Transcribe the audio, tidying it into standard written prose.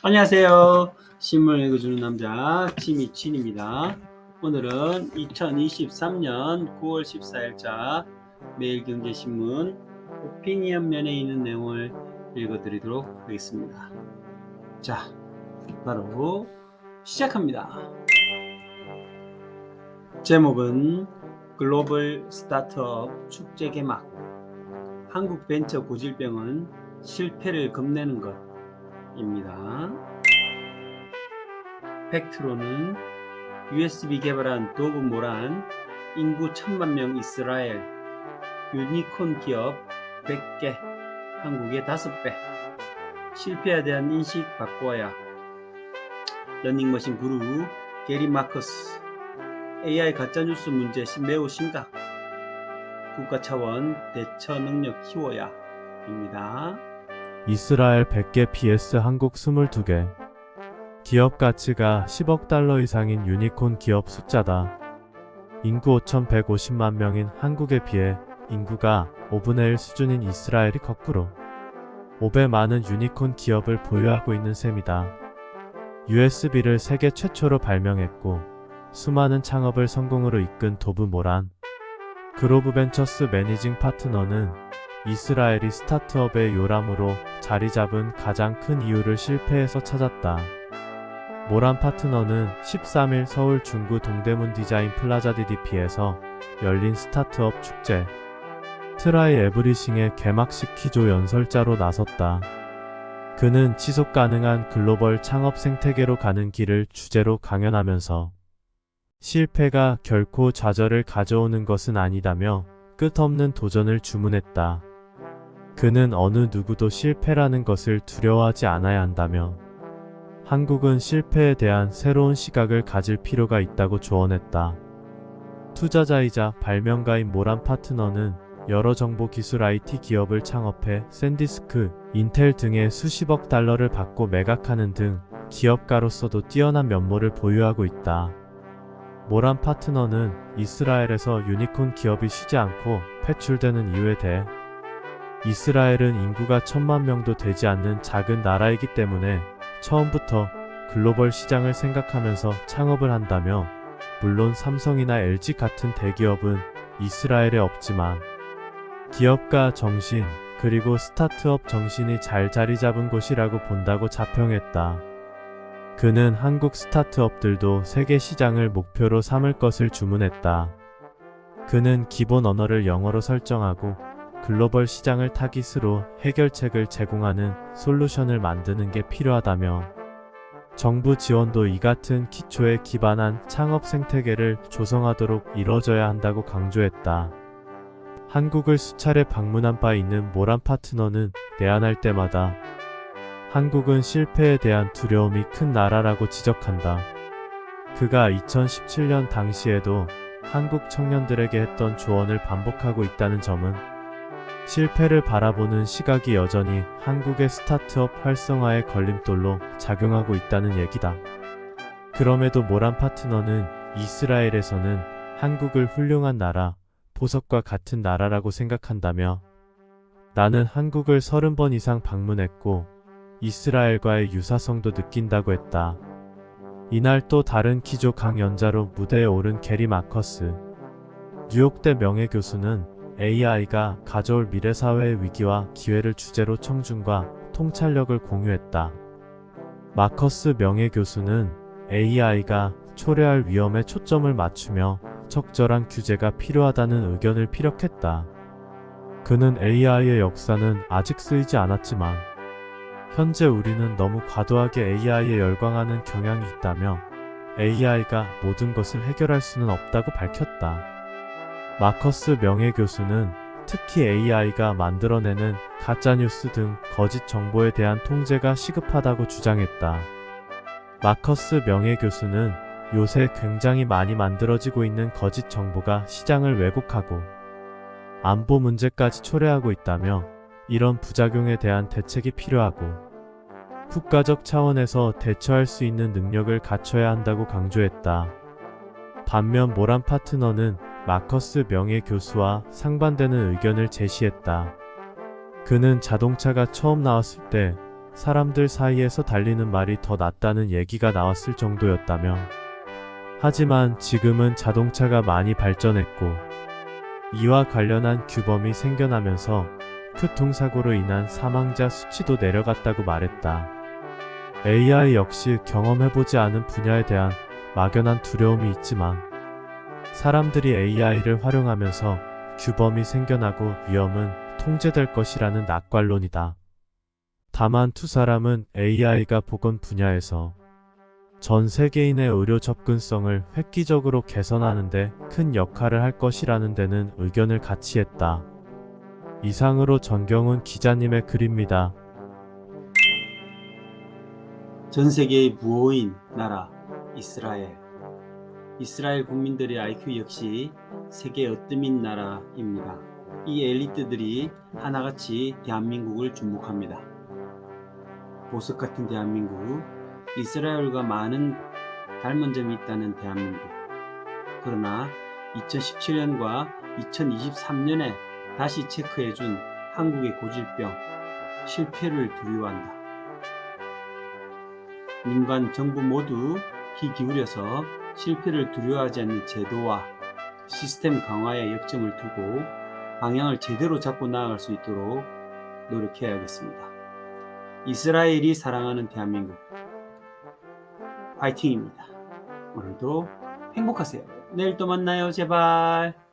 안녕하세요. 신문 읽어주는 남자 지미친입니다. 오늘은 2023년 9월 14일자 매일경제신문 오피니언 면에 있는 내용을 읽어드리도록 하겠습니다. 자, 바로 시작합니다. 제목은 글로벌 스타트업 축제 개막, 한국 벤처 고질병은 실패를 겁내는 것 입니다. 팩트로는 USB 개발한 도브 모란, 인구 1000만 명 이스라엘, 유니콘 기업 100개, 한국의 5배, 실패에 대한 인식 바꿔야, 러닝머신 그룹, 게리 마커스, AI 가짜뉴스 문제 매우 심각, 국가 차원 대처 능력 키워야 입니다. 이스라엘 100개 vs 한국 22개. 기업 가치가 10억 달러 이상인 유니콘 기업 숫자다. 인구 5,150만 명인 한국에 비해 인구가 5분의 1 수준인 이스라엘이 거꾸로 5배 많은 유니콘 기업을 보유하고 있는 셈이다. USB를 세계 최초로 발명했고 수많은 창업을 성공으로 이끈 도브 모란, 그로브 벤처스 매니징 파트너는 이스라엘이 스타트업의 요람으로 자리 잡은 가장 큰 이유를 실패에서 찾았다. 모란 파트너는 13일 서울 중구 동대문 디자인 플라자 DDP에서 열린 스타트업 축제 트라이 에브리싱의 개막식 기조 연설자로 나섰다. 그는 지속 가능한 글로벌 창업 생태계로 가는 길을 주제로 강연하면서 실패가 결코 좌절을 가져오는 것은 아니다며 끝없는 도전을 주문했다. 그는 어느 누구도 실패라는 것을 두려워하지 않아야 한다며 한국은 실패에 대한 새로운 시각을 가질 필요가 있다고 조언했다. 투자자이자 발명가인 모란 파트너는 여러 정보 기술 IT 기업을 창업해 샌디스크, 인텔 등의 수십억 달러를 받고 매각하는 등 기업가로서도 뛰어난 면모를 보유하고 있다. 모란 파트너는 이스라엘에서 유니콘 기업이 쉬지 않고 배출되는 이유에 대해 이스라엘은 인구가 1000만 명도 되지 않는 작은 나라이기 때문에 처음부터 글로벌 시장을 생각하면서 창업을 한다며, 물론 삼성이나 LG 같은 대기업은 이스라엘에 없지만 기업가 정신 그리고 스타트업 정신이 잘 자리 잡은 곳이라고 본다고 자평했다. 그는 한국 스타트업들도 세계 시장을 목표로 삼을 것을 주문했다. 그는 기본 언어를 영어로 설정하고 글로벌 시장을 타깃으로 해결책을 제공하는 솔루션을 만드는 게 필요하다며, 정부 지원도 이 같은 기초에 기반한 창업 생태계를 조성하도록 이뤄져야 한다고 강조했다. 한국을 수차례 방문한 바 있는 모란 파트너는 내한할 때마다 한국은 실패에 대한 두려움이 큰 나라라고 지적한다. 그가 2017년 당시에도 한국 청년들에게 했던 조언을 반복하고 있다는 점은 실패를 바라보는 시각이 여전히 한국의 스타트업 활성화의 걸림돌로 작용하고 있다는 얘기다. 그럼에도 모란 파트너는 이스라엘에서는 한국을 훌륭한 나라, 보석과 같은 나라라고 생각한다며, 나는 한국을 30번 이상 방문했고 이스라엘과의 유사성도 느낀다고 했다. 이날 또 다른 기조 강연자로 무대에 오른 게리 마커스, 뉴욕대 명예교수는 AI가 가져올 미래사회의 위기와 기회를 주제로 청중과 통찰력을 공유했다. 마커스 명예교수는 AI가 초래할 위험에 초점을 맞추며 적절한 규제가 필요하다는 의견을 피력했다. 그는 AI의 역사는 아직 쓰이지 않았지만 현재 우리는 너무 과도하게 AI에 열광하는 경향이 있다며 AI가 모든 것을 해결할 수는 없다고 밝혔다. 마커스 명예교수는 특히 AI가 만들어내는 가짜뉴스 등 거짓 정보에 대한 통제가 시급하다고 주장했다. 마커스 명예교수는 요새 굉장히 많이 만들어지고 있는 거짓 정보가 시장을 왜곡하고 안보 문제까지 초래하고 있다며, 이런 부작용에 대한 대책이 필요하고 국가적 차원에서 대처할 수 있는 능력을 갖춰야 한다고 강조했다. 반면 모란 파트너는 마커스 명예교수와 상반되는 의견을 제시했다. 그는 자동차가 처음 나왔을 때 사람들 사이에서 달리는 말이 더 낫다는 얘기가 나왔을 정도였다며. 하지만 지금은 자동차가 많이 발전했고 이와 관련한 규범이 생겨나면서 교통사고로 인한 사망자 수치도 내려갔다고 말했다. AI 역시 경험해보지 않은 분야에 대한 막연한 두려움이 있지만 사람들이 AI를 활용하면서 규범이 생겨나고 위험은 통제될 것이라는 낙관론이다. 다만 두 사람은 AI가 보건 분야에서 전 세계인의 의료 접근성을 획기적으로 개선하는 데 큰 역할을 할 것이라는 데는 의견을 같이 했다. 이상으로 전경훈 기자님의 글입니다. 전 세계의 무호인 나라 이스라엘. 이스라엘 국민들의 IQ 역시 세계 으뜸인 나라입니다. 이 엘리트들이 하나같이 대한민국을 주목합니다. 보석 같은 대한민국, 이스라엘과 많은 닮은 점이 있다는 대한민국. 그러나 2017년과 2023년에 다시 체크해준 한국의 고질병, 실패를 두려워한다. 민간, 정부 모두 귀 기울여서 실패를 두려워하지 않는 제도와 시스템 강화에 역점을 두고 방향을 제대로 잡고 나아갈 수 있도록 노력해야겠습니다. 이스라엘이 사랑하는 대한민국 파이팅입니다. 오늘도 행복하세요. 내일 또 만나요. 제발.